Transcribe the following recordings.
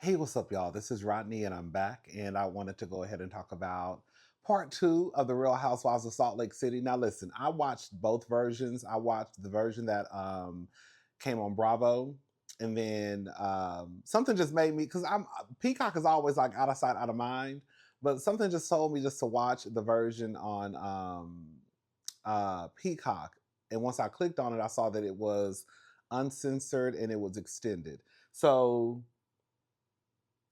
Hey, what's up, y'all? This is Rodney, and I'm back. And I wanted to go ahead and talk about part two of The Real Housewives of Salt Lake City. Now, listen, I watched both versions. I watched the version that came on Bravo, and then something just made me because I'm Peacock is always like out of sight, out of mind. But something just told me just to watch the version on Peacock. And once I clicked on it, I saw that it was uncensored and it was extended. So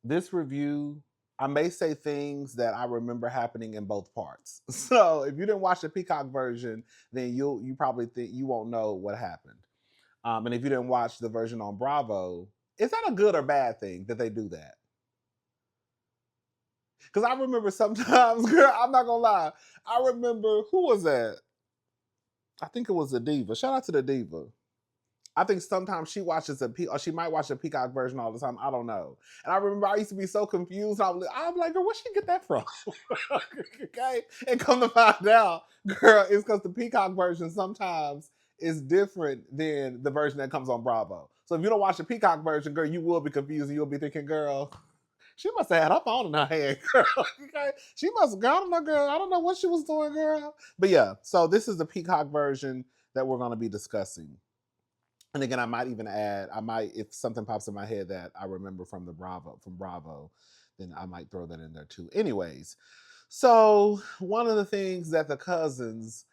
this review, I may say things that I remember happening in both parts. So if you didn't watch the Peacock version, then you probably think you won't know what happened. And if you didn't watch the version on Bravo, is that a good or bad thing that they do that? Because I remember sometimes, girl, I'm not gonna lie. I remember who was that? I think it was the Diva. Shout out to the Diva. I think sometimes she watches or she might watch the Peacock version all the time. I don't know. And I remember I used to be so confused. I'm like, girl, where'd she get that from? Okay. And come to find out, girl, it's because the Peacock version sometimes is different than the version that comes on Bravo. So if you don't watch the Peacock version, girl, you will be confused and you'll be thinking, girl, she must have had her phone in her hand, girl. Okay. She must have gone, no, girl. I don't know what she was doing, girl. But yeah, so this is the Peacock version that we're going to be discussing. And again, I might even add, if something pops in my head that I remember from Bravo, then I might throw that in there too. Anyways, so one of the things that the cousins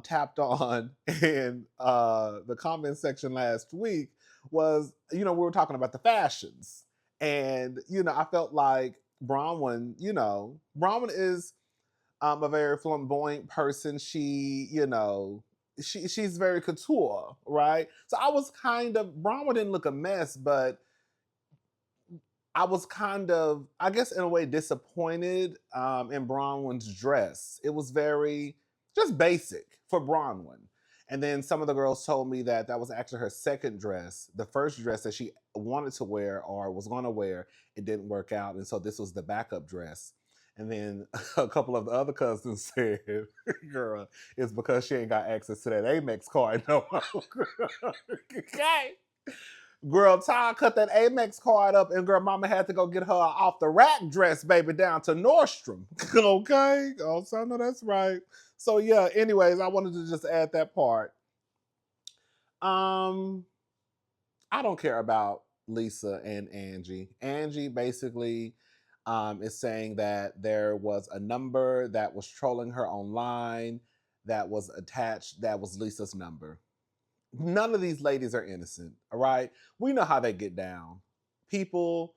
tapped on in the comment section last week was, we were talking about the fashions. And, I felt like Bronwyn is a very flamboyant person. She's very couture, right? So I was kind of Brahma didn't look a mess, but I was kind of, I guess, in a way, disappointed in Bronwyn's dress. It was very just basic for Bronwyn. And then some of the girls told me that that was actually her second dress. The first dress that she wanted to wear or was going to wear, it didn't work out. And so this was the backup dress. And then a couple of the other cousins said, girl, it's because she ain't got access to that Amex card no more. Okay. Girl, Ty cut that Amex card up, and girl, mama had to go get her off the rack dress, baby, down to Nordstrom. Okay? Oh, so I know that's right. So yeah, anyways, I wanted to just add that part. Um, I don't care about Lisa and Angie. Angie basically is saying that there was a number that was trolling her online that was attached, that was Lisa's number. None of these ladies are innocent, all right? We know how they get down. People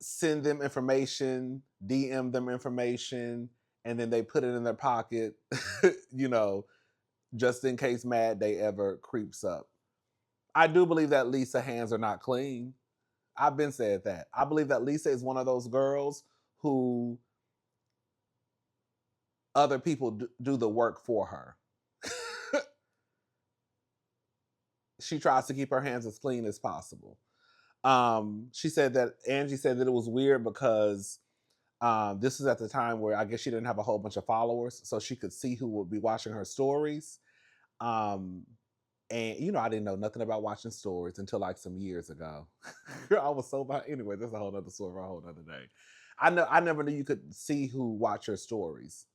send them information, DM them information, and then they put it in their pocket, you know, just in case Mad Day ever creeps up. I do believe that Lisa hands are not clean. I've been said that. I believe that Lisa is one of those girls who other people do the work for her. She tries to keep her hands as clean as possible. She said that Angie said that it was weird because this is at the time where I guess she didn't have a whole bunch of followers, so she could see who would be watching her stories. Um, and I didn't know nothing about watching stories until like some years ago. I was so behind. Anyway, that's a whole other story for a whole other day. I never knew you could see who watch your stories.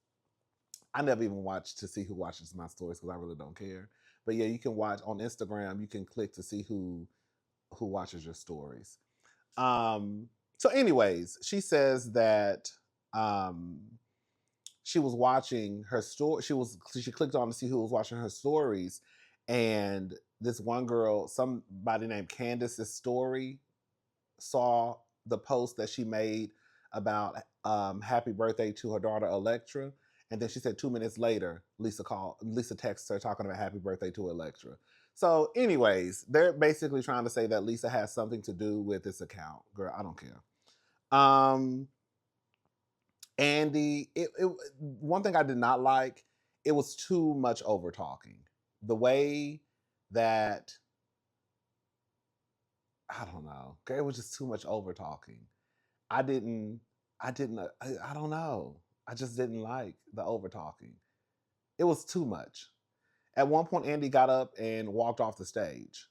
I never even watched to see who watches my stories because I really don't care. But yeah, you can watch on Instagram. You can click to see who watches your stories. So, anyways, she says that um, she was watching her story. She clicked on to see who was watching her stories, and this one girl, somebody named Candace's story, saw the post that she made about happy birthday to her daughter Electra. And then she said 2 minutes later, Lisa texts her talking about happy birthday to Electra. So, anyways, they're basically trying to say that Lisa has something to do with this account. Girl, I don't care. Um, Andy, one thing I did not like, it was too much over talking. The way that I don't know, it was just too much over talking. I didn't, I don't know. I just didn't like the over talking. It was too much. At one point, Andy got up and walked off the stage.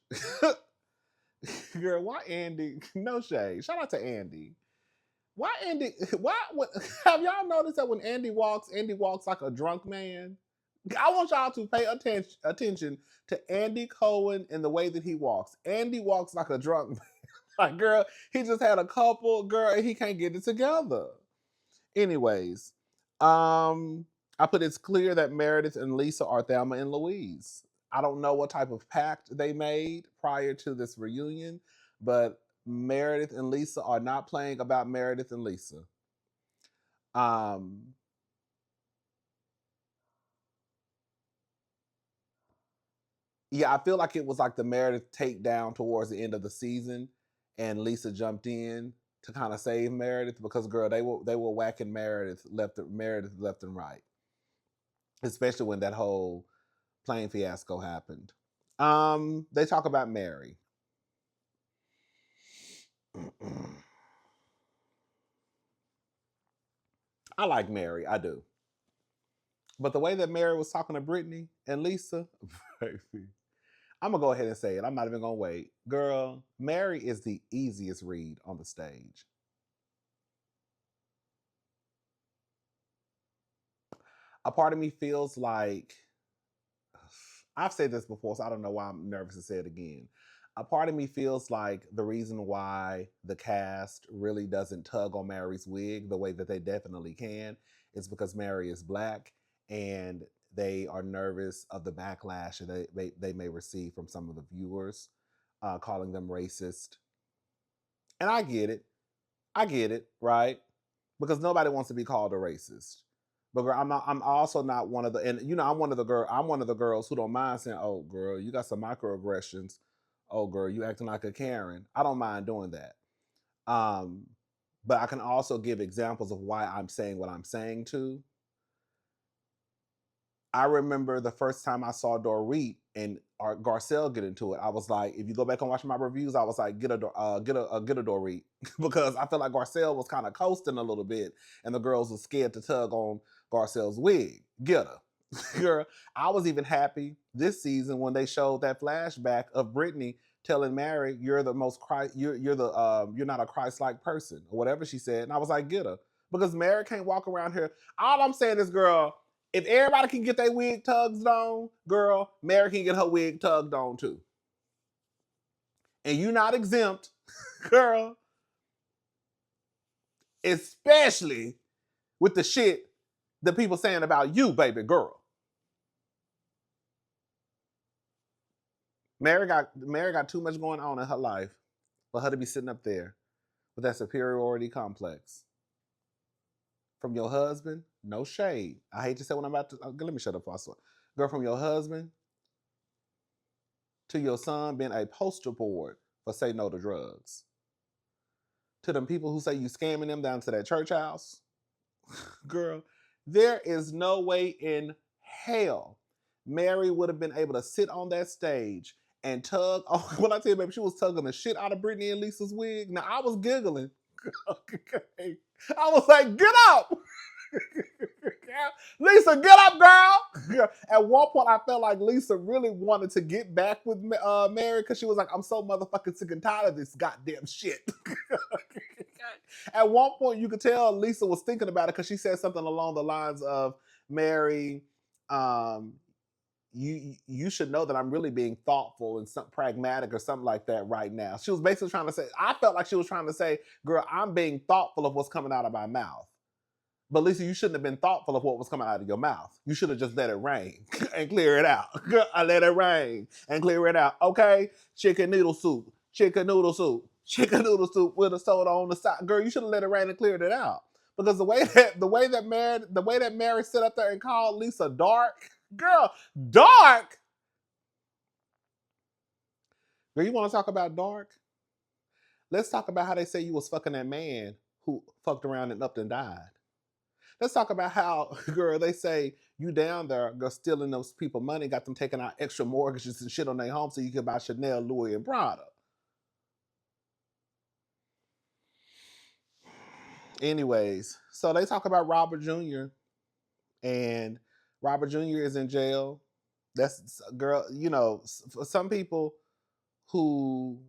Girl, why Andy? No shade. Shout out to Andy. Why Andy? Why? What, have y'all noticed that when Andy walks like a drunk man? I want y'all to pay attention to Andy Cohen and the way that he walks. Andy walks like a drunk man. Like, girl, he just had a couple, girl, and he can't get it together. Anyways, I put it's clear that Meredith and Lisa are Thelma and Louise. I don't know what type of pact they made prior to this reunion, but Meredith and Lisa are not playing about Meredith and Lisa. Um, yeah, I feel like it was like the Meredith takedown towards the end of the season, and Lisa jumped in to kind of save Meredith because girl, they were whacking Meredith left and right, especially when that whole plane fiasco happened. They talk about Mary. I like Mary, I do. But the way that Mary was talking to Britney and Lisa, baby, I'm gonna go ahead and say it. I'm not even gonna wait. Girl, Mary is the easiest read on the stage. A part of me feels like I've said this before, so I don't know why I'm nervous to say it again. A part of me feels like the reason why the cast really doesn't tug on Mary's wig the way that they definitely can is because Mary is black and they are nervous of the backlash that they may receive from some of the viewers calling them racist. And I get it. I get it, right? Because nobody wants to be called a racist. But girl, I'm not. I'm also not one of the. And you know, I'm one of the girl. I'm one of the girls who don't mind saying, "Oh, girl, you got some microaggressions. Oh, girl, you acting like a Karen." I don't mind doing that. Um, but I can also give examples of why I'm saying what I'm saying too. I remember the first time I saw Dorit and Garcelle get into it. I was like, if you go back and watch my reviews, I was like, get a Dorit because I felt like Garcelle was kind of coasting a little bit, and the girls were scared to tug on Garcelle's wig. Get her, girl. I was even happy this season when they showed that flashback of Britney telling Mary, "You're the most Christ. You're not a Christ-like person," or whatever she said, and I was like, get her because Mary can't walk around here. All I'm saying is, girl, if everybody can get their wig tugged on, girl, Mary can get her wig tugged on too. And you not exempt, girl, especially with the shit that people saying about you, baby girl. Mary got too much going on in her life for her to be sitting up there with that superiority complex. From your husband, no shade. I hate to say what I'm about to. Let me shut up, also. Girl, from your husband to your son being a poster board for say no to drugs. To them people who say you scamming them down to that church house, girl, there is no way in hell Mary would have been able to sit on that stage and tug. Oh, when I tell you, baby, she was tugging the shit out of Britney and Lisa's wig. Now I was giggling. Okay. I was like, get up! Lisa, get up, girl! At one point, I felt like Lisa really wanted to get back with Mary because she was like, I'm so motherfucking sick and tired of this goddamn shit. At one point, you could tell Lisa was thinking about it because she said something along the lines of, Mary, um, you should know that I'm really being thoughtful and some pragmatic or something like that right now. She was basically trying to say, I felt like she was trying to say, girl, I'm being thoughtful of what's coming out of my mouth. But Lisa, you shouldn't have been thoughtful of what was coming out of your mouth. You should have just let it rain and clear it out. I let it rain and clear it out. Okay? Chicken noodle soup. Chicken noodle soup. Chicken noodle soup with a soda on the side. Girl, you should have let it rain and cleared it out. Because the way that Mary sit up there and called Lisa dark, girl, dark. Girl, you want to talk about dark? Let's talk about how they say you was fucking that man who fucked around and up and died. Let's talk about how, girl, they say you down there, girl, stealing those people money, got them taking out extra mortgages and shit on their home so you can buy Chanel, Louis, and Prada. Anyways, so they talk about Robert Jr. and Robert Jr. is in jail. That's girl, for some people who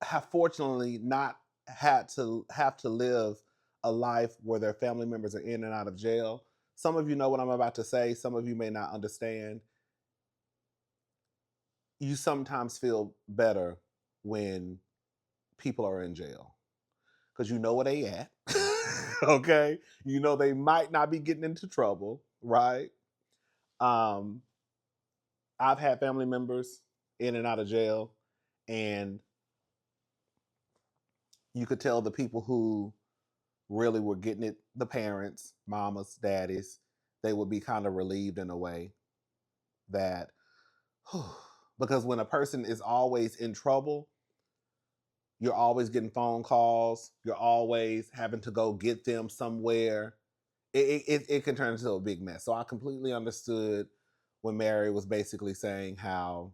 have fortunately not have to live a life where their family members are in and out of jail. Some of you know what I'm about to say, some of you may not understand. You sometimes feel better when people are in jail because you know where they at. Okay, you know they might not be getting into trouble, right? um I've had family members in and out of jail, and you could tell the people who really were getting it, the parents, mamas, daddies, they would be kind of relieved in a way that, because when a person is always in trouble, you're always getting phone calls, you're always having to go get them somewhere. It can turn into a big mess. So I completely understood when Mary was basically saying how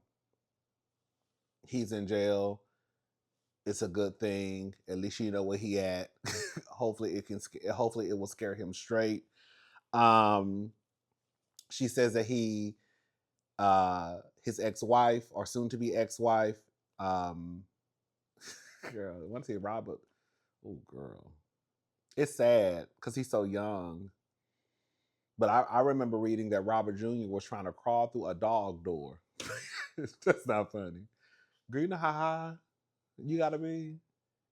he's in jail. It's a good thing. At least you know where he at. Hopefully it can. Hopefully it will scare him straight. Um, she says that his ex-wife or soon to be ex-wife, um, girl, I want to say Robert. Oh, girl, it's sad because he's so young. But I remember reading that Robert Jr. was trying to crawl through a dog door. It's just not funny. Girl, you know how high you gotta be,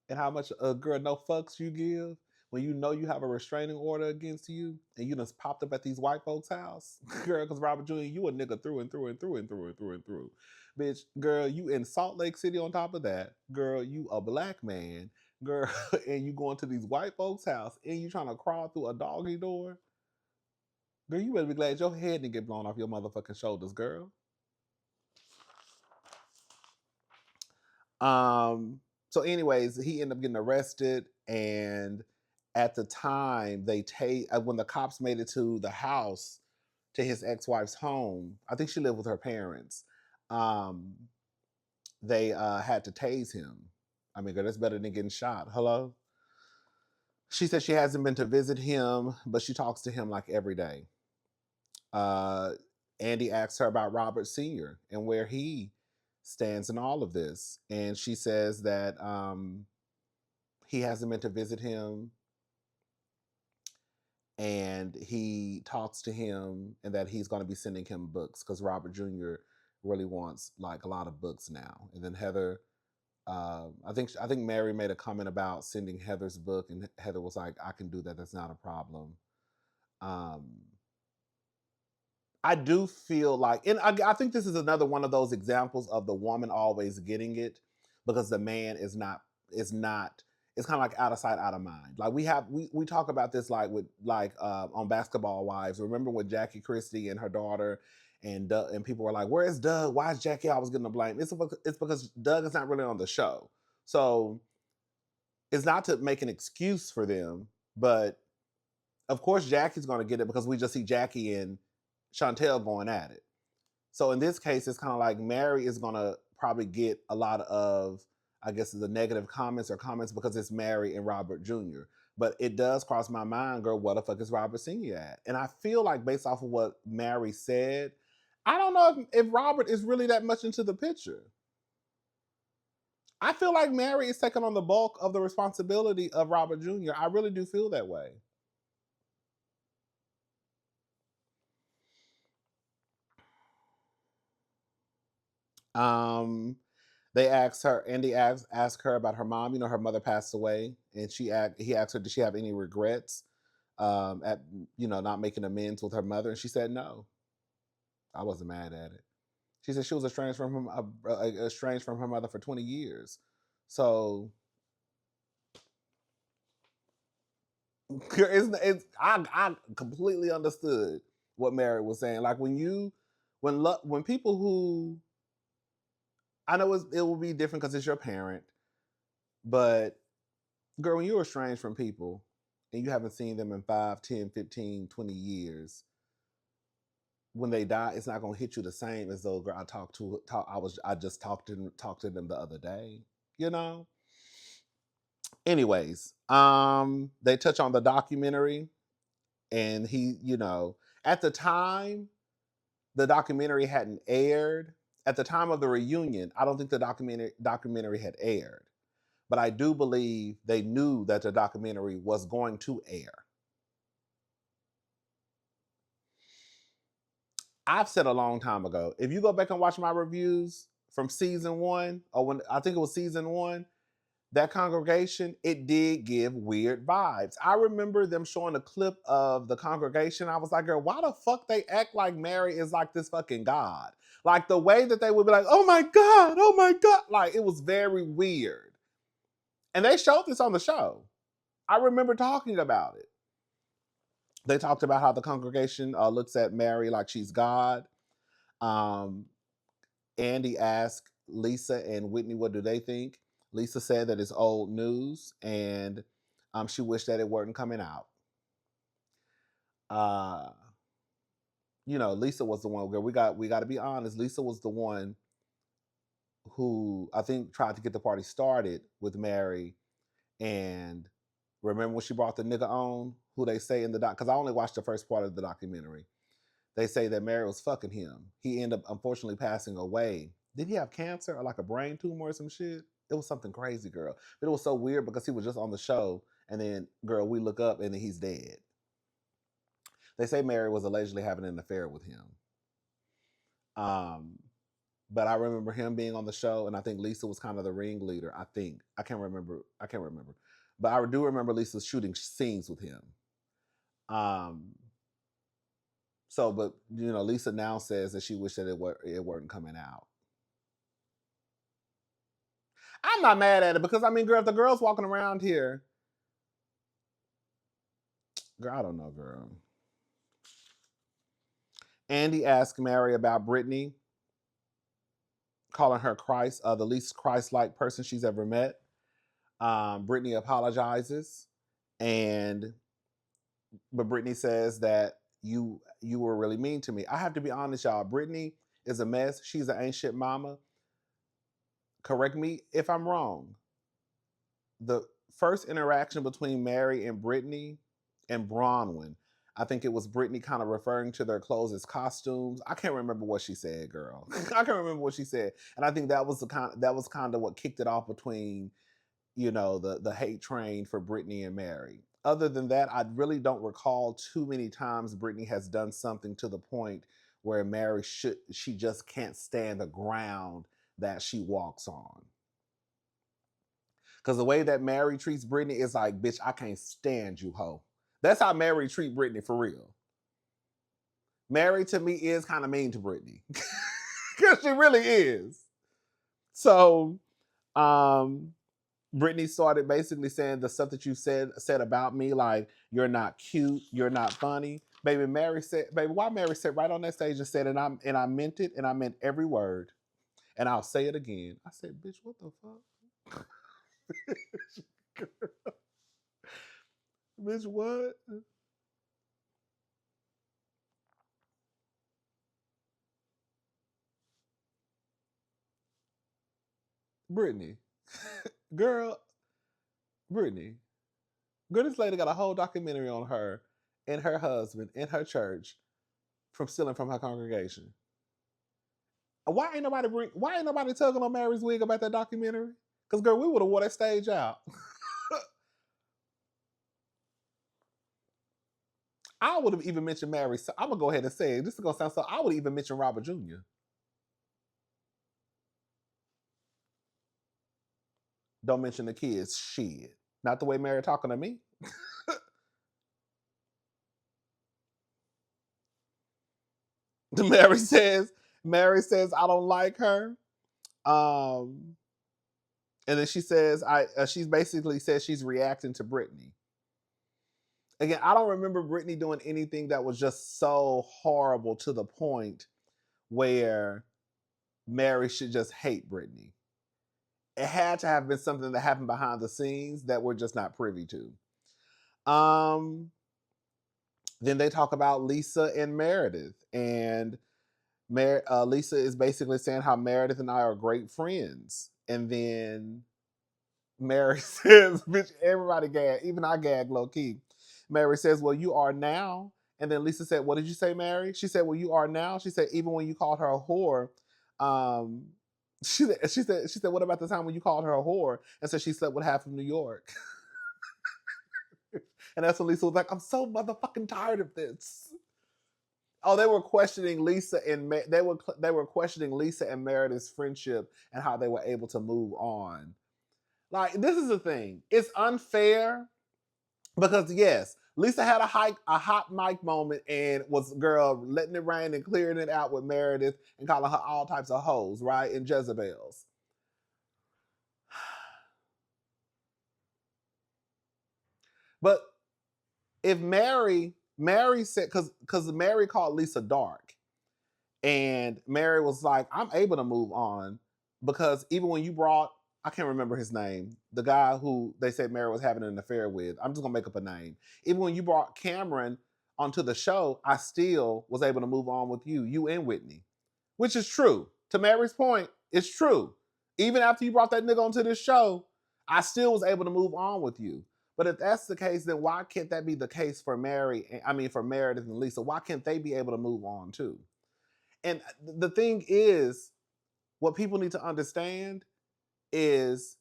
and how much a girl no fucks you give when you know you have a restraining order against you, and you just popped up at these white folks' house, girl. Because Robert Jr., you a nigga through and through and through and through and through and through, bitch. Girl, you in Salt Lake City. On top of that, girl, you a black man, girl, and you going to these white folks' house, and you trying to crawl through a doggy door. Girl, you better be glad your head didn't get blown off your motherfucking shoulders, girl. Um, so anyways, he ended up getting arrested, and at the time when the cops made it to the house, to his ex-wife's home, I think she lived with her parents. Um, they had to tase him. I mean, girl, that's better than getting shot. Hello? She said she hasn't been to visit him, but she talks to him like every day. Uh, Andy asked her about Robert Sr. and where he stands in all of this. And she says that he hasn't been to visit him, and he talks to him, and that he's going to be sending him books because Robert Jr. really wants like a lot of books now. And then Heather, I think Mary made a comment about sending Heather's book, and Heather was like, "I can do that. That's not a problem." Um, I do feel like, and I think this is another one of those examples of the woman always getting it because the man is not. It's kind of like out of sight, out of mind. Like we talk about this like with like on Basketball Wives. Remember with Jackie Christie and her daughter, and people were like, "Where's Doug? Why is Jackie always getting the blame?" It's because Doug is not really on the show, so it's not to make an excuse for them, but of course Jackie's going to get it because we just see Jackie and Chantel going at it. So in this case, it's kind of like Mary is gonna probably get a lot of, I guess, the negative comments or comments because it's Mary and Robert Jr. But it does cross my mind, girl, what the fuck is Robert Sr. at? And I feel like based off of what Mary said, I don't know if Robert is really that much into the picture. I feel like Mary is taking on the bulk of the responsibility of Robert Jr. I really do feel that way. Um, they asked her, Andy asked her about her mom. You know, her mother passed away, and he asked her, did she have any regrets at not making amends with her mother? And she said no. I wasn't mad at it. She said she was estranged from her mother for 20 years. So I completely understood what Mary was saying. Like when people who, I know it will be different because it's your parent, but girl, when you're estranged from people and you haven't seen them in 5, 10, 15, 20 years, when they die, it's not gonna hit you the same as though, girl, I just talked to them the other day, you know? Anyways, they touch on the documentary, and at the time the documentary hadn't aired. At the time of the reunion, I don't think the documentary had aired. but I do believe they knew that the documentary was going to air. I've said a long time ago, if you go back and watch my reviews from season one, or when I think it was season one, that congregation, it did give weird vibes. I remember them showing a clip of the congregation. I was like, girl, why the fuck they act like Mary is like this fucking God? Like the way that they would be like, oh my God, oh my God. Like it was very weird. And they showed this on the show. I remember talking about it. They talked about how the congregation looks at Mary like she's God. Um, Andy asked Lisa and Whitney, what do they think? Lisa said that it's old news, and she wished that it weren't coming out. Uh, Lisa was the one. Girl, we got to be honest. Lisa was the one who I think tried to get the party started with Mary. And remember when she brought the nigga on, who they say in the doc? Because I only watched the first part of the documentary. They say that Mary was fucking him. He ended up unfortunately passing away. Did he have cancer or like a brain tumor or some shit? It was something crazy, girl. But it was so weird because he was just on the show, and then, girl, we look up and then he's dead. They say Mary was allegedly having an affair with him. But I remember him being on the show, and I think Lisa was kind of the ringleader. I think I can't remember, but I do remember Lisa shooting scenes with him. So, but Lisa now says that she wished that it weren't coming out. I'm not mad at it because I mean, girl, if the girl's walking around here, girl, I don't know, girl. Andy asked Mary about Britney, calling her Christ, the least Christ-like person she's ever met. Britney apologizes, but Britney says that you were really mean to me. I have to be honest, y'all. Britney is a mess. She's an ain't shit mama. Correct me if I'm wrong. The first interaction between Mary and Britney and Bronwyn, I think it was Britney kind of referring to their clothes as costumes. I can't remember what she said, girl. I can't remember what she said, and I think that was kind of what kicked it off between the hate train for Britney and Mary. Other than that, I really don't recall too many times Britney has done something to the point where Mary she just can't stand the ground that she walks on. Because the way that Mary treats Britney is like, bitch, I can't stand you, ho. That's how Mary treat Britney for real. Mary to me is kind of mean to Britney. Because she really is. So, Britney started basically saying the stuff that you said about me, like you're not cute, you're not funny. Baby, why Mary said right on that stage and said, and I meant it, and I meant every word, and I'll say it again. I said, bitch, what the fuck? Bitch, what? Brittany, girl, Brittany, girl, this lady got a whole documentary on her and her husband and her church from stealing from her congregation. Why ain't nobody tugging on Mary's wig about that documentary? Because girl, we would have wore that stage out. I would have even mentioned Mary. So I'm gonna go ahead and say it. This is gonna sound so. I would even mention Robert Jr. Don't mention the kids. Shit. Not the way Mary talking to me. Mary says, I don't like her. Um, and then she says, she's basically says she's reacting to Britney. Again, I don't remember Britney doing anything that was just so horrible to the point where Mary should just hate Britney. It had to have been something that happened behind the scenes that we're just not privy to. Then they talk about Lisa and Meredith, and Lisa is basically saying how Meredith and I are great friends, and then Mary says, "Bitch, everybody gag, even I gag low key." Mary says, "Well, you are now." And then Lisa said, "What did you say, Mary?" She said, "Well, you are now." She said, "Even when you called her a whore, um, She said, what about the time when you called her a whore and said she slept with half of New York? And that's when Lisa was like, I'm so motherfucking tired of this. Oh, they were questioning Lisa and they were questioning Lisa and Meredith's friendship and how they were able to move on. Like, this is the thing. It's unfair because yes, Lisa had a hot mic moment and was girl letting it rain and clearing it out with Meredith and calling her all types of hoes, right? And Jezebels. But if Mary said because Mary called Lisa dark, and Mary was like, I'm able to move on because even when you brought, I can't remember his name, the guy who they said Mary was having an affair with. I'm just gonna make up a name. Even when you brought Cameron onto the show, I still was able to move on with you and Whitney, which is true. To Mary's point, it's true. Even after you brought that nigga onto this show, I still was able to move on with you. But if that's the case, then why can't that be the case for for Meredith and Lisa? Why can't they be able to move on too? And the thing is, what people need to understand is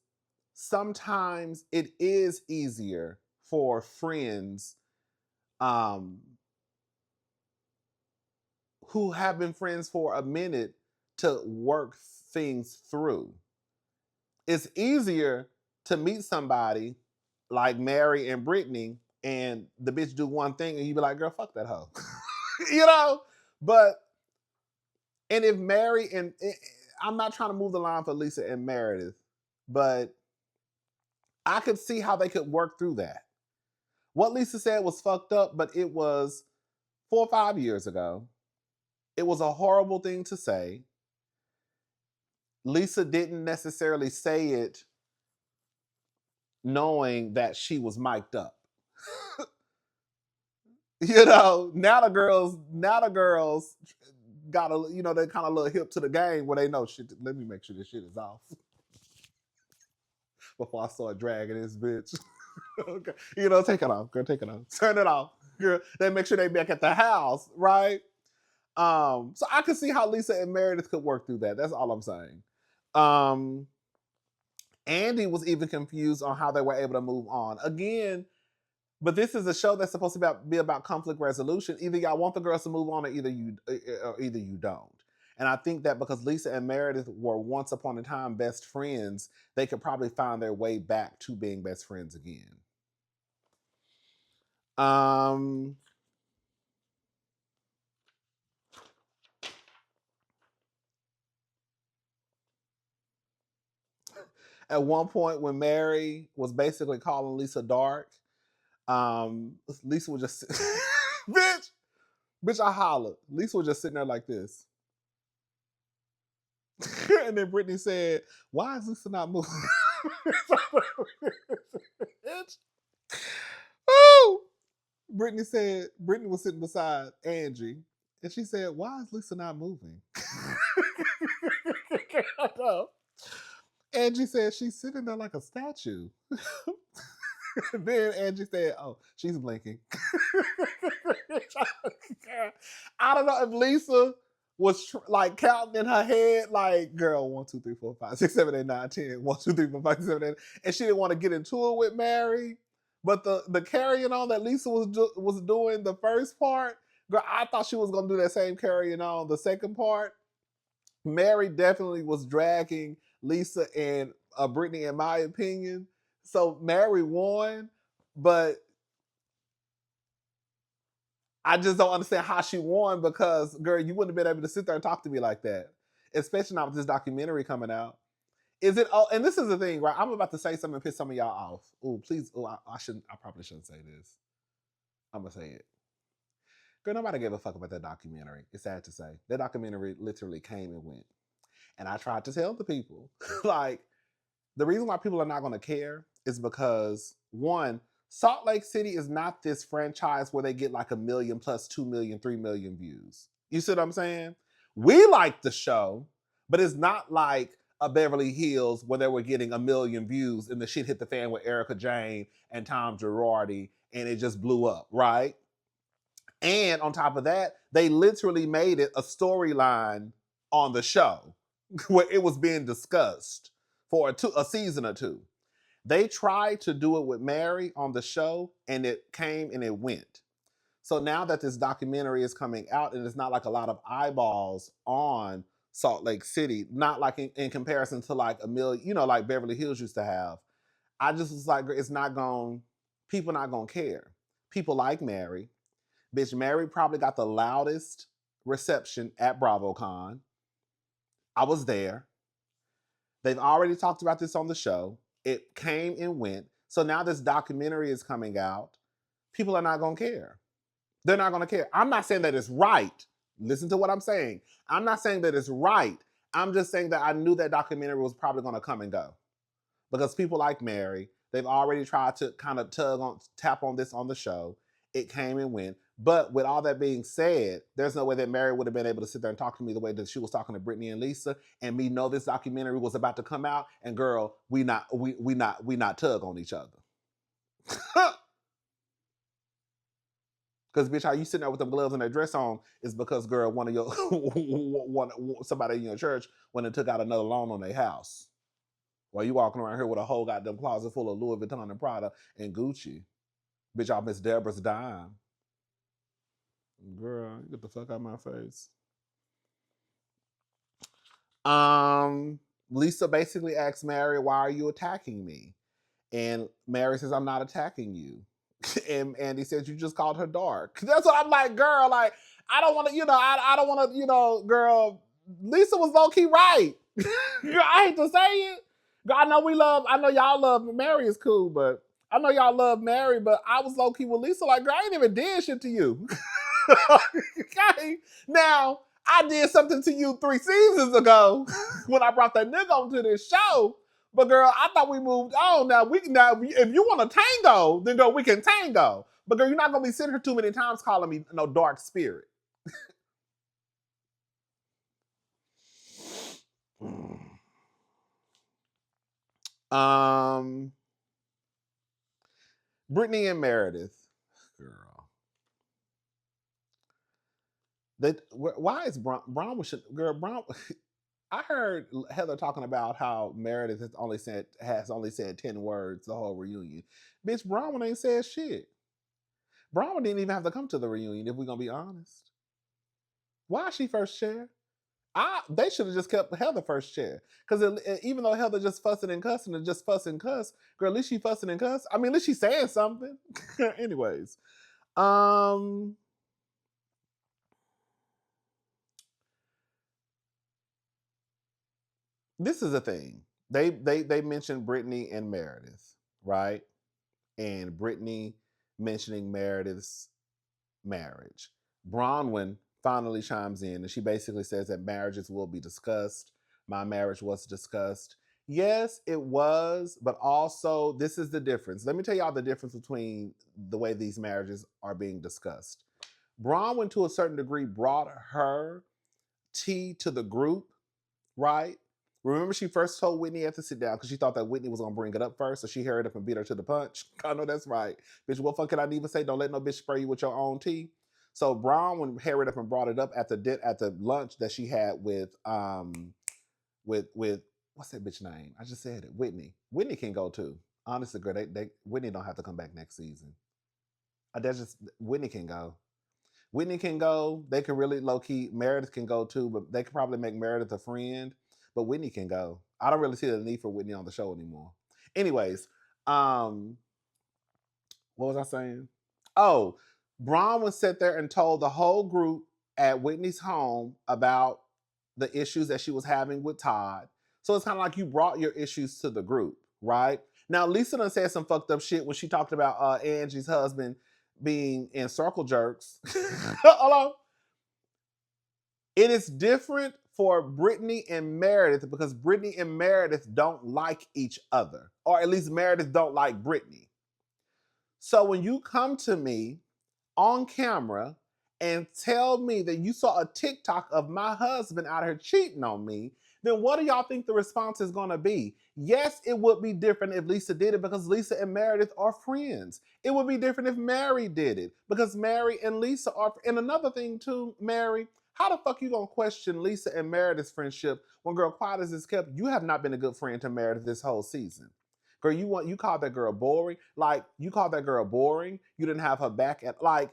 sometimes it is easier for friends um, who have been friends for a minute to work things through. It's easier to meet somebody like Mary and Britney and the bitch do one thing and you be like, girl, fuck that hoe. you know? But, and if Mary and, I'm not trying to move the line for Lisa and Meredith, but I could see how they could work through that. What Lisa said was fucked up, but it was 4 or 5 years ago. It was a horrible thing to say. Lisa didn't necessarily say it knowing that she was mic'd up. Now the girls got they kind of a little hip to the game where they know shit. Let me make sure this shit is off before I start dragging this bitch. Okay. Take it off, girl. Take it off. Turn it off, girl. Then make sure they back at the house, right? So I could see how Lisa and Meredith could work through that. That's all I'm saying. Um, Andy was even confused on how they were able to move on. Again, but this is a show that's supposed to be about conflict resolution. Either y'all want the girls to move on, or either you don't. And I think that because Lisa and Meredith were once upon a time best friends, they could probably find their way back to being best friends again. Um, at one point when Mary was basically calling Lisa dark, Lisa was just bitch, I hollered. Lisa was just sitting there like this. And then Brittany said, why is Lisa not moving? Oh, Brittany was sitting beside Angie, and she said, why is Lisa not moving? Angie said, she's sitting there like a statue. Then Angie said, oh, she's blinking. I don't know if Lisa was like counting in her head, like, girl, 1, 2, 3, 4, 5, 6, 7, 8, 9, 10. 1, 2, 3, 4, 5, 6, 7, 8. And she didn't want to get into it with Mary. But the carrying on that Lisa was doing the first part, girl, I thought she was gonna do that same carrying on the second part. Mary definitely was dragging Lisa and Brittany, in my opinion. So Mary won, but I just don't understand how she won because, girl, you wouldn't have been able to sit there and talk to me like that, especially not with this documentary coming out. Is it? Oh, and this is the thing, right? I'm about to say something and piss some of y'all off. Oh, please. Oh, I shouldn't. I probably shouldn't say this. I'm gonna say it. Girl, nobody gave a fuck about that documentary. It's sad to say. That documentary literally came and went. And I tried to tell the people, like, the reason why people are not going to care is because, one, Salt Lake City is not this franchise where they get like 1 million plus 2 million, 3 million views. You see what I'm saying? We like the show, but it's not like a Beverly Hills where they were getting 1 million views and the shit hit the fan with Erica Jane and Tom Girardi and it just blew up, right? And on top of that, they literally made it a storyline on the show. where it was being discussed for a season or two. They tried to do it with Mary on the show, and it came and it went. So now that this documentary is coming out, and it's not like a lot of eyeballs on Salt Lake City, not like in comparison to like a million, like Beverly Hills used to have. I just was like, it's not going, people not going to care. People like Mary. Bitch, Mary probably got the loudest reception at BravoCon. I was there. They've already talked about this on the show. It came and went. So now this documentary is coming out. People are not going to care. They're not going to care. I'm not saying that it's right. Listen to what I'm saying. I'm not saying that it's right. I'm just saying that I knew that documentary was probably going to come and go. Because people like Mary, they've already tried to kind of tap on this on the show. It came and went. But with all that being said, there's no way that Mary would have been able to sit there and talk to me the way that she was talking to Britney and Lisa, and me know this documentary was about to come out, and girl, we not tug on each other. Because bitch, how you sitting there with them gloves and that dress on is because, girl, one of your somebody in your church went and took out another loan on their house. While you walking around here with a whole goddamn closet full of Louis Vuitton and Prada and Gucci. Bitch, y'all Miss Deborah's dime. Girl, get the fuck out of my face. Lisa basically asks Mary, why are you attacking me? And Mary says, I'm not attacking you. And Andy says, you just called her dark. That's what I'm like, girl, like, I don't want to, I don't want to, girl, Lisa was low-key right. Girl, I hate to say it. Girl, I know y'all love Mary is cool, but I know y'all love Mary, but I was low-key with Lisa, like, girl, I ain't even did shit to you. Okay? Now, I did something to you 3 seasons ago when I brought that nigga onto this show. But girl, I thought we moved on. Now if you want to tango, then go we can tango. But girl, you're not gonna be sitting here too many times calling me no dark spirit. Britney and Meredith, girl. Why is Braun girl Braun? I heard Heather talking about how Meredith has only said 10 words the whole reunion. Bitch, Braun ain't said shit. Braun didn't even have to come to the reunion, if we're gonna be honest. Why is she first chair? They should have just kept Heather first chair. Because even though Heather just fussing and cussing and just fuss and cuss, girl, at least she fussing and cuss. I mean, at least she's saying something. Anyways. This is a thing. They mentioned Britney and Meredith, right? And Britney mentioning Meredith's marriage. Bronwyn finally chimes in and she basically says that marriages will be discussed. My marriage was discussed. Yes, it was, but also this is the difference. Let me tell y'all the difference between the way these marriages are being discussed. Bronwyn, to a certain degree, brought her tea to the group, right? Remember, she first told Whitney had to sit down because she thought that Whitney was going to bring it up first, so she hurried up and beat her to the punch. I know that's right. Bitch, what fuck can I even say? Don't let no bitch spray you with your own tea. So Bronwyn hurried up and brought it up at the lunch that she had with what's that bitch name? I just said it. Whitney. Whitney can go too. Honestly, girl, Whitney don't have to come back next season. That's just Whitney can go. Whitney can go. They can really low key. Meredith can go too, but they could probably make Meredith a friend. But Whitney can go. I don't really see the need for Whitney on the show anymore. Anyways, what was I saying? Oh, Bronwyn sat there and told the whole group at Whitney's home about the issues that she was having with Todd. So it's kind of like you brought your issues to the group, right? Now, Lisa done said some fucked up shit when she talked about Angie's husband being in circle jerks. Hello? It is different for Britney and Meredith because Britney and Meredith don't like each other. Or at least Meredith don't like Britney. So when you come to me on camera and tell me that you saw a TikTok of my husband out here cheating on me, then what do y'all think the response is going to be? Yes, it would be different if Lisa did it because Lisa and Meredith are friends. It would be different if Mary did it because Mary and Lisa are. And another thing too, Mary, How the fuck you gonna question Lisa and Meredith's friendship when, girl, quiet as it's kept, you have not been a good friend to Meredith this whole season. Girl, you called that girl boring. Like, you called that girl boring. You didn't have her back at, like,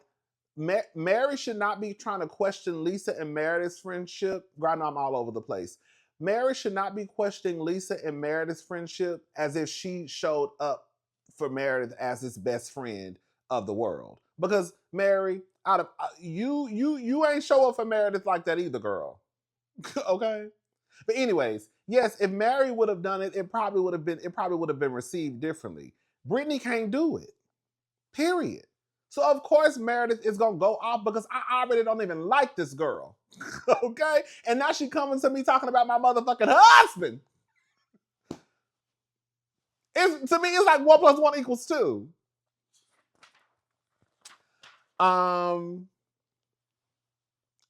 Mary should not be trying to question Lisa and Meredith's friendship. Girl, I know I'm all over the place. Mary should not be questioning Lisa and Meredith's friendship as if she showed up for Meredith as his best friend of the world. Because Mary, out of you ain't show up for Meredith like that either, girl. Okay? But anyways, yes, if Mary would have done it, it probably would have been received differently. Britney can't do it. Period. So of course Meredith is gonna go off because I already don't even like this girl. Okay? And now she coming to me talking about my motherfucking husband. To me, it's like 1 + 1 = 2.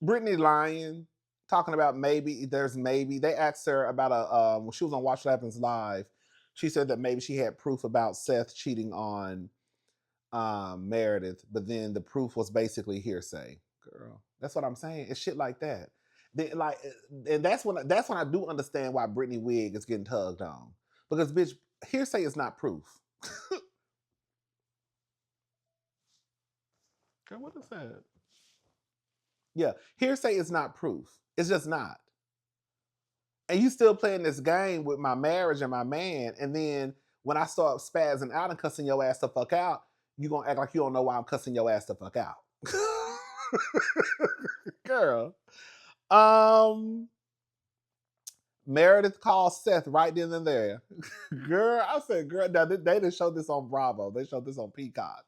Britney lying, talking about maybe. They asked her about when she was on Watch What Happens Live. She said that maybe she had proof about Seth cheating on Meredith, but then the proof was basically hearsay. Girl, that's what I'm saying. It's shit like that. And that's when I do understand why Britney wig is getting tugged on, because bitch, hearsay is not proof. Girl, what is that? Yeah, hearsay is not proof. It's just not. And you still playing this game with my marriage and my man, and then when I start spazzing out and cussing your ass the fuck out, you gonna act like you don't know why I'm cussing your ass the fuck out. Girl. Meredith called Seth right then and there. Girl, I said, girl, now they didn't show this on Bravo. They showed this on Peacock.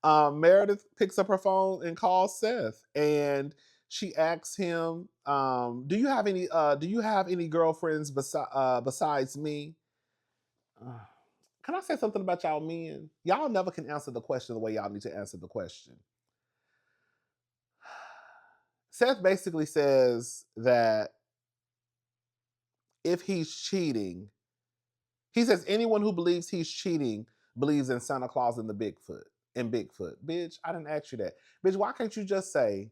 Meredith picks up her phone and calls Seth, and she asks him, "Do you have any girlfriends besides me?" Can I say something about y'all men? Y'all never can answer the question the way y'all need to answer the question. Seth basically says that if he's cheating, he says anyone who believes he's cheating believes in Santa Claus and Bigfoot. Bitch, I didn't ask you that. Bitch, why can't you just say,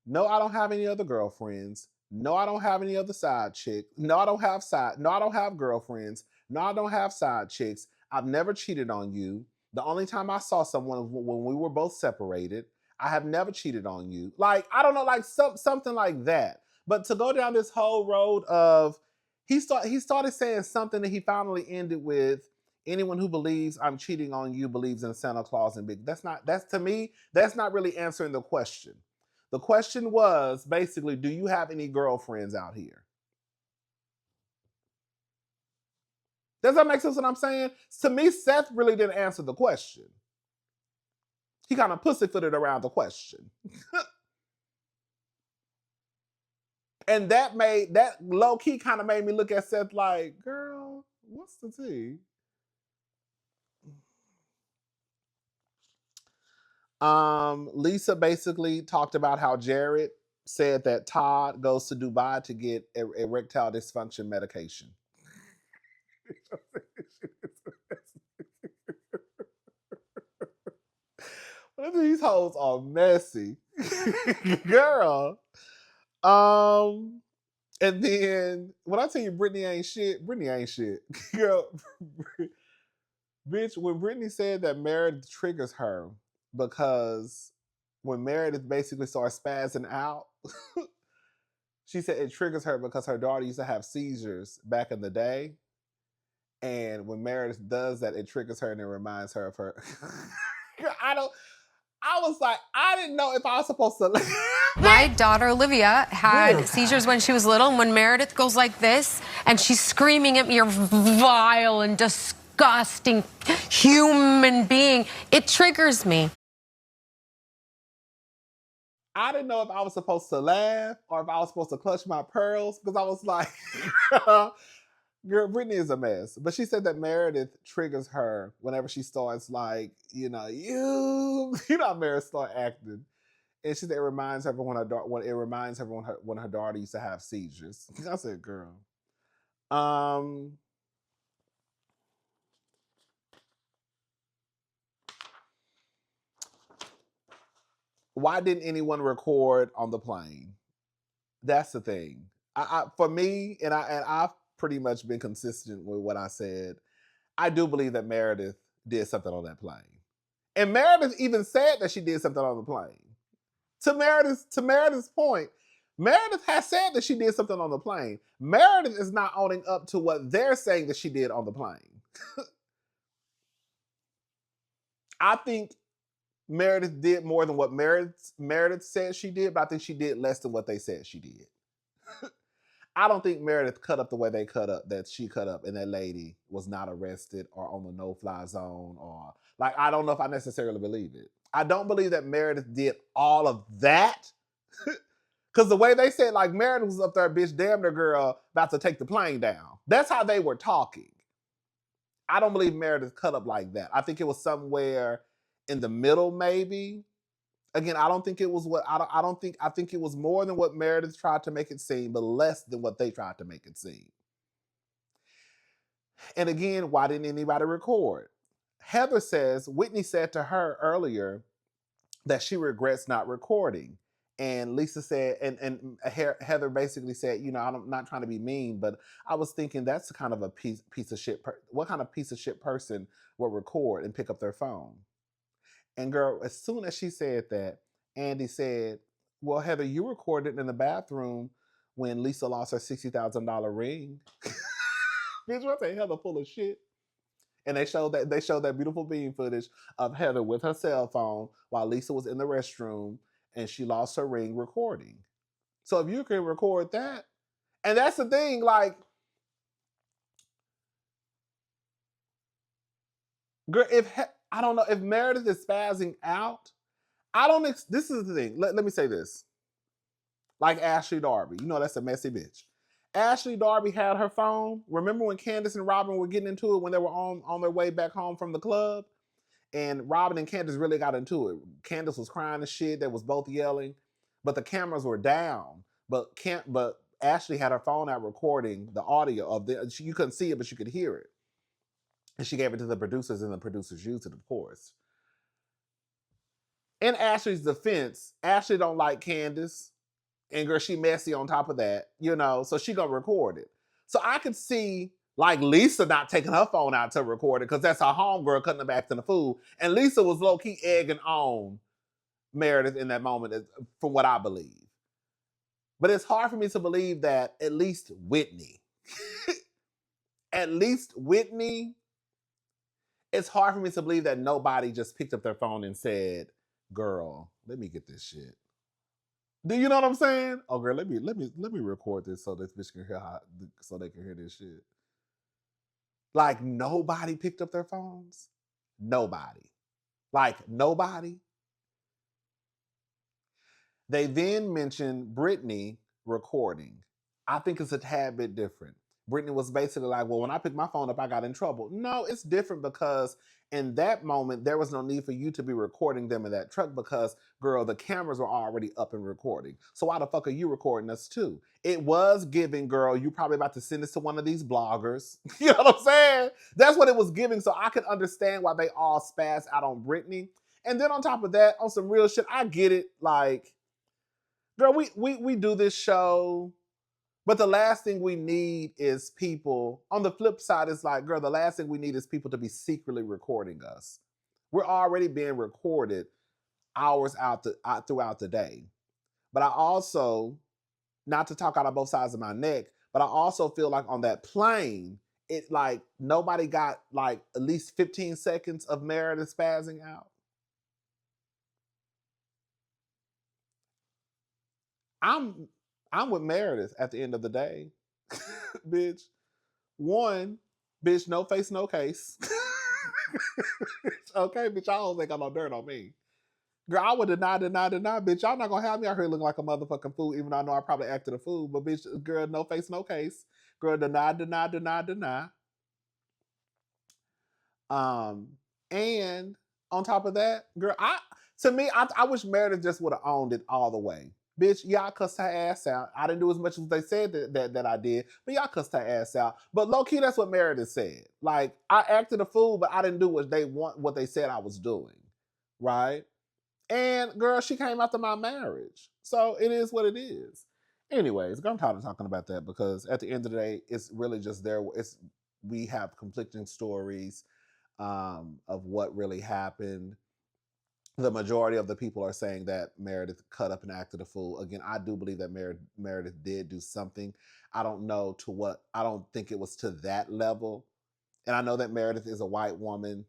no, I don't have any other girlfriends. No, I don't have any other side chicks. No, I don't have girlfriends. No, I don't have side chicks. I've never cheated on you. The only time I saw someone was when we were both separated. I have never cheated on you. Like, I don't know, like something like that. But to go down this whole road of he started saying something that he finally ended with, anyone who believes I'm cheating on you believes in Santa Claus and big. That's to me, that's not really answering the question. The question was basically, do you have any girlfriends out here? Does that make sense what I'm saying? To me, Seth really didn't answer the question. He kind of pussyfooted around the question. And that low key kind of made me look at Seth like, girl, what's the tea? Lisa basically talked about how Jared said that Todd goes to Dubai to get erectile dysfunction medication. These hoes are messy. Girl. And then when I tell you Britney ain't shit. Girl, bitch, when Britney said that Meredith triggers her because when Meredith basically starts spazzing out, she said it triggers her because her daughter used to have seizures back in the day. And when Meredith does that, it triggers her and it reminds her of her. I was like, I didn't know if I was supposed to. My daughter Olivia had seizures when she was little, and when Meredith goes like this and she's screaming at me, "You're vile and disgusting human being," it triggers me. I didn't know if I was supposed to laugh or if I was supposed to clutch my pearls, because I was like, girl, Britney is a mess. But she said that Meredith triggers her whenever she starts like, you know how Meredith start acting. And she said it reminds her when her daughter used to have seizures. I said, girl. Why didn't anyone record on the plane? That's the thing. For me, and I've pretty much been consistent with what I said. I do believe that Meredith did something on that plane, and Meredith even said that she did something on the plane. To Meredith's point, Meredith has said that she did something on the plane. Meredith is not owning up to what they're saying that she did on the plane. I think Meredith did more than what Meredith said she did, but I think she did less than what they said she did. I don't think Meredith cut up the way they cut up, that she cut up, and that lady was not arrested or on the no-fly zone, or like, I don't know if I necessarily believe it. I don't believe that Meredith did all of that. Because the way they said, like, Meredith was up there, bitch, damn their girl, about to take the plane down. That's how they were talking. I don't believe Meredith cut up like that. I think it was somewhere in the middle, maybe. Again, I don't think it was what I think it was more than what Meredith tried to make it seem, but less than what they tried to make it seem. And again, why didn't anybody record? Heather says Whitney said to her earlier that she regrets not recording. And Lisa said, and Heather basically said, I'm not trying to be mean, but I was thinking that's kind of a piece of shit. What kind of piece of shit person will record and pick up their phone? And girl, as soon as she said that, Andy said, well, Heather, you recorded in the bathroom when Lisa lost her $60,000 ring. Bitch, what the Heather full of shit? And they showed that beautiful beam footage of Heather with her cell phone while Lisa was in the restroom and she lost her ring recording. So if you can record that, and that's the thing, like, girl, I don't know if Meredith is spazzing out. This is the thing. Let me say this. Like Ashley Darby, that's a messy bitch. Ashley Darby had her phone. Remember when Candace and Robin were getting into it when they were on their way back home from the club? And Robin and Candace really got into it. Candace was crying and shit. They was both yelling, but the cameras were down. But Ashley had her phone out recording the audio of you couldn't see it, but you could hear it. And she gave it to the producers, and the producers used it, of course. In Ashley's defense, Ashley don't like Candace. And girl, she messy on top of that, so she gonna record it. So I could see like Lisa not taking her phone out to record it because that's her homegirl cutting her back to the food. And Lisa was low-key egging on Meredith in that moment, from what I believe. But it's hard for me to believe that at least Whitney, it's hard for me to believe that nobody just picked up their phone and said, girl, let me get this shit. Do you know what I'm saying? Oh, girl, let me record this so this bitch can hear so they can hear this shit. Like, nobody picked up their phones. Nobody. Like, nobody. They then mentioned Britney recording. I think it's a tad bit different. Britney was basically like, well, when I picked my phone up, I got in trouble. No, it's different because in that moment, there was no need for you to be recording them in that truck because, girl, the cameras were already up and recording. So why the fuck are you recording us too? It was giving, girl, you probably about to send this to one of these bloggers. You know what I'm saying? That's what it was giving. So I can understand why they all spaz out on Britney. And then on top of that, on some real shit, I get it. Like, girl, we do this show. But the last thing we need is people. On the flip side, it's like, girl, the last thing we need is people to be secretly recording us. We're already being recorded hours throughout the day. But I also, not to talk out of both sides of my neck, but I also feel like on that plane, it like nobody got like at least 15 seconds of Meredith spazzing out. I'm with Meredith at the end of the day. Bitch. One, bitch, no face, no case. Okay, bitch, I don't think got no dirt on me. Girl, I would deny, bitch. Y'all not gonna have me out here looking like a motherfucking fool, even though I know I probably acted a fool. But bitch, girl, no face, no case. Girl, deny. And on top of that, girl, I wish Meredith just would have owned it all the way. Bitch, y'all cussed her ass out. I didn't do as much as they said that I did, but y'all cussed her ass out. But low key, that's what Meredith said. Like, I acted a fool, but I didn't do what they said I was doing, right? And girl, she came after my marriage. So it is what it is. Anyways, I'm tired of talking about that because at the end of the day, it's really just there. We have conflicting stories of what really happened. The majority of the people are saying that Meredith cut up and acted a fool. Again, I do believe that Meredith did do something. I don't know to what. I don't think it was to that level. And I know that Meredith is a white woman,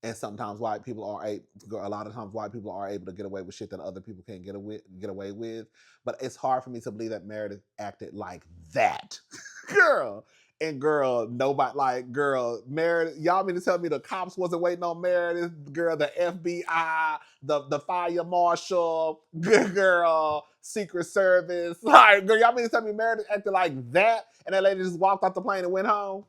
and sometimes white people are a lot of times white people are able to get away with shit that other people can't get away with. But it's hard for me to believe that Meredith acted like that, girl. And girl, nobody like girl Meredith. Y'all mean to tell me the cops wasn't waiting on Meredith? Girl, the FBI, the fire marshal, good girl, Secret Service. Like, girl, y'all mean to tell me Meredith acted like that, and that lady just walked off the plane and went home?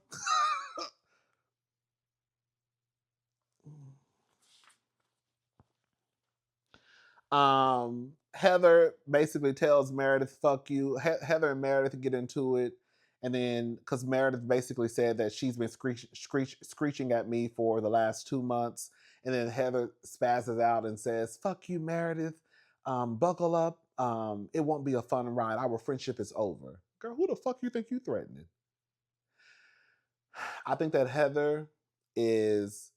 Heather basically tells Meredith, fuck you. Heather and Meredith get into it. And then, because Meredith basically said that she's been screeching at me for the last 2 months. And then Heather spazzes out and says, fuck you, Meredith. Buckle up. It won't be a fun ride. Our friendship is over. Girl, who the fuck you think you threatening? I think that Heather is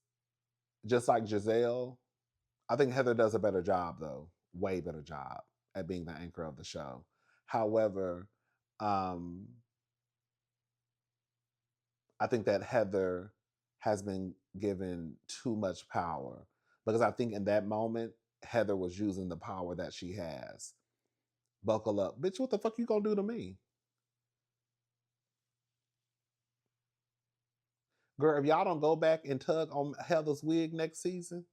just like Giselle. I think Heather does a better job, though, way better job at being the anchor of the show. However, I think that Heather has been given too much power because I think in that moment, Heather was using the power that she has. Buckle up. Bitch, what the fuck you gonna do to me? Girl, if y'all don't go back and tug on Heather's wig next season,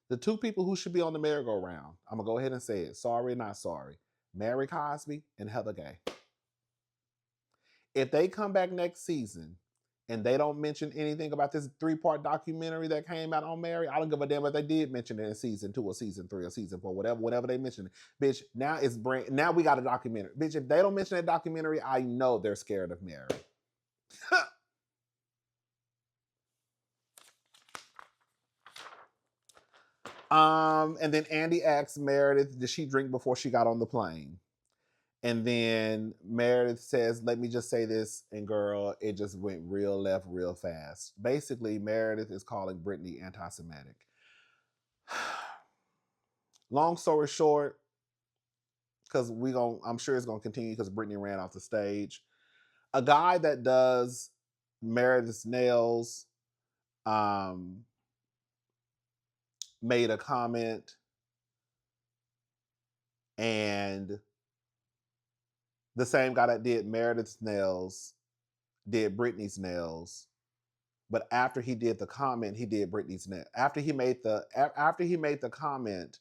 the two people who should be on the merry-go-round, I'm going to go ahead and say it. Sorry, not sorry. Mary Cosby and Heather Gay. If they come back next season and they don't mention anything about this 3-part documentary that came out on Mary, I don't give a damn if they did mention it in season 2 or season 3 or season 4, whatever they mention it. Bitch, now we got a documentary. Bitch, if they don't mention that documentary, I know they're scared of Mary. And then Andy asks Meredith, did she drink before she got on the plane? And then Meredith says, let me just say this, and girl, it just went real left real fast. Basically, Meredith is calling Britney anti-Semitic. Long story short, because I'm sure it's gonna continue because Britney ran off the stage. A guy that does Meredith's nails made a comment, and the same guy that did Meredith's nails did Britney's nails. But after he did the comment, he did Britney's nails. After he made the comment,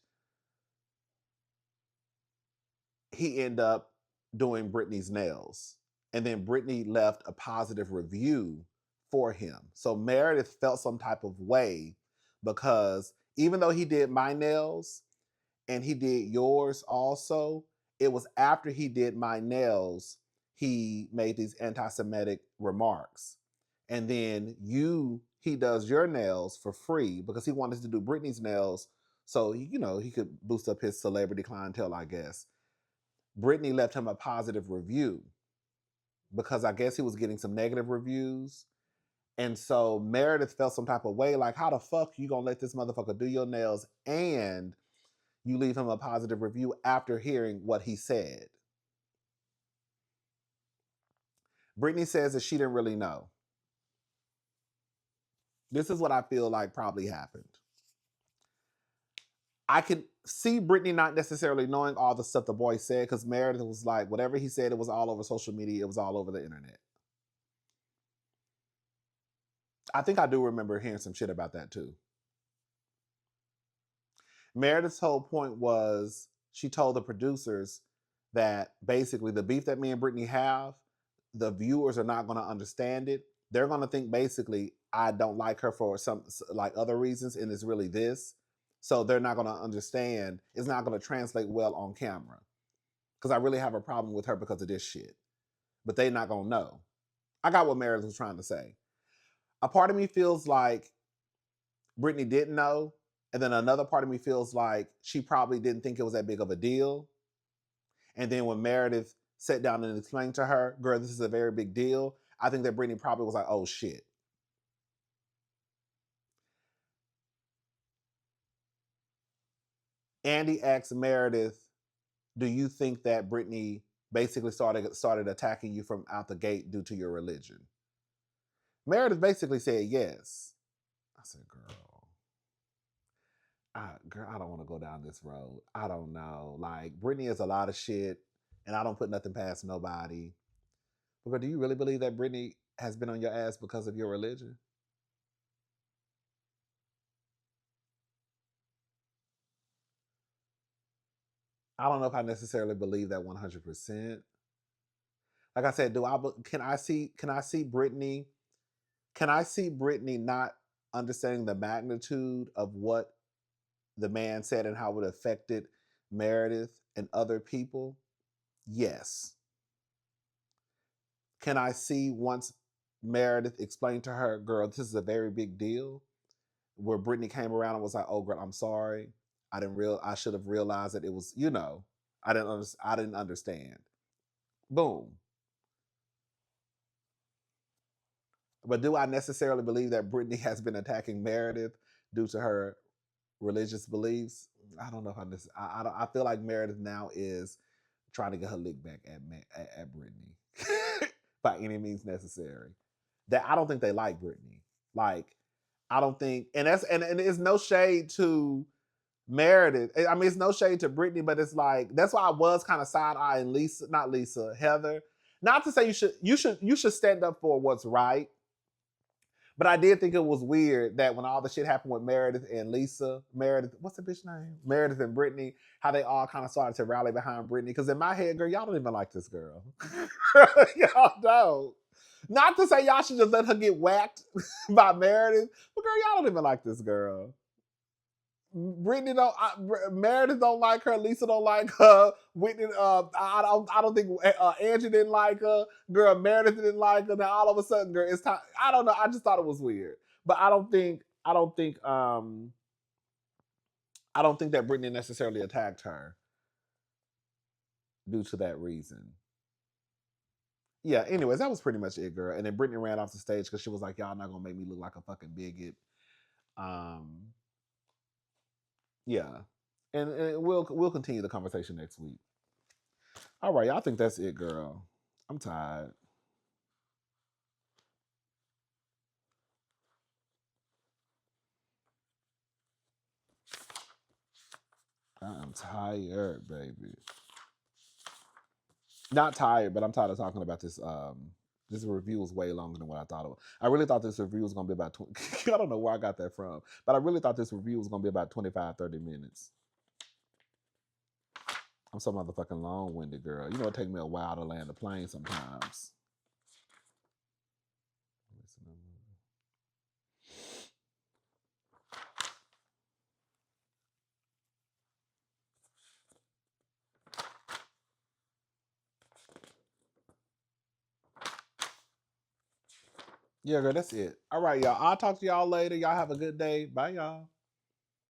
he ended up doing Britney's nails. And then Britney left a positive review for him. So Meredith felt some type of way because even though he did my nails and he did yours also, it was after he did my nails, he made these anti-Semitic remarks. And then he does your nails for free because he wanted to do Britney's nails so he could boost up his celebrity clientele, I guess. Britney left him a positive review because I guess he was getting some negative reviews. And so Meredith felt some type of way, like, how the fuck you gonna let this motherfucker do your nails and you leave him a positive review after hearing what he said? Britney says that she didn't really know. This is what I feel like probably happened. I could see Britney not necessarily knowing all the stuff the boy said because Meredith was like, whatever he said, it was all over social media. It was all over the internet. I think I do remember hearing some shit about that too. Meredith's whole point was she told the producers that basically the beef that me and Britney have, the viewers are not going to understand it. They're going to think basically I don't like her for some like other reasons, and it's really this. So they're not going to understand. It's not going to translate well on camera because I really have a problem with her because of this shit. But they're not going to know. I got what Meredith was trying to say. A part of me feels like Britney didn't know, And then another part of me feels like she probably didn't think it was that big of a deal. And then when Meredith sat down and explained to her, girl, this is a very big deal, I think that Britney probably was like, oh shit. Andy asked Meredith, do you think that Britney basically started attacking you from out the gate due to your religion? Meredith basically said yes. I said, girl, I don't want to go down this road. I don't know. Like, Britney is a lot of shit, and I don't put nothing past nobody. But do you really believe that Britney has been on your ass because of your religion? I don't know if I necessarily believe that 100%. Like I said, can I see Britney? Can I see Britney not understanding the magnitude of what the man said and how it affected Meredith and other people? Yes. Can I see once Meredith explained to her, girl, this is a very big deal, where Britney came around and was like, oh girl, I'm sorry. I should have realized that it was, I didn't understand. Boom. But do I necessarily believe that Britney has been attacking Meredith due to her religious beliefs? I don't know if I feel like Meredith now is trying to get her lick back at Britney by any means necessary. That I don't think they like Britney. Like, I don't think, and it's no shade to Meredith. I mean, it's no shade to Britney, but it's like that's why I was kind of side eyeing Heather. Not to say you should stand up for what's right. But I did think it was weird that when all the shit happened with Meredith and what's the bitch name? Meredith and Britney, how they all kind of started to rally behind Britney. Because in my head, girl, y'all don't even like this girl. Y'all don't. Not to say y'all should just let her get whacked by Meredith, but girl, y'all don't even like this girl. Meredith don't like her. Lisa don't like her. Whitney, I don't think Angie didn't like her. Girl, Meredith didn't like her. Now all of a sudden, girl, it's time. I don't know. I just thought it was weird, but I don't think that Britney necessarily attacked her due to that reason. Yeah. Anyways, that was pretty much it, girl. And then Britney ran off the stage because she was like, "Y'all not gonna make me look like a fucking bigot." Yeah. And we'll continue the conversation next week. All right, y'all think that's it, girl. I'm tired. I'm tired, baby. Not tired, but I'm tired of talking about this. This review was way longer than what I thought it was. I really thought this review was going to be about 20. I don't know where I got that from, but I really thought this review was going to be about 25, 30 minutes. I'm so motherfucking long-winded, girl. You know, it takes me a while to land a plane sometimes. Yeah, girl, that's it. All right, y'all. I'll talk to y'all later. Y'all have a good day. Bye, y'all.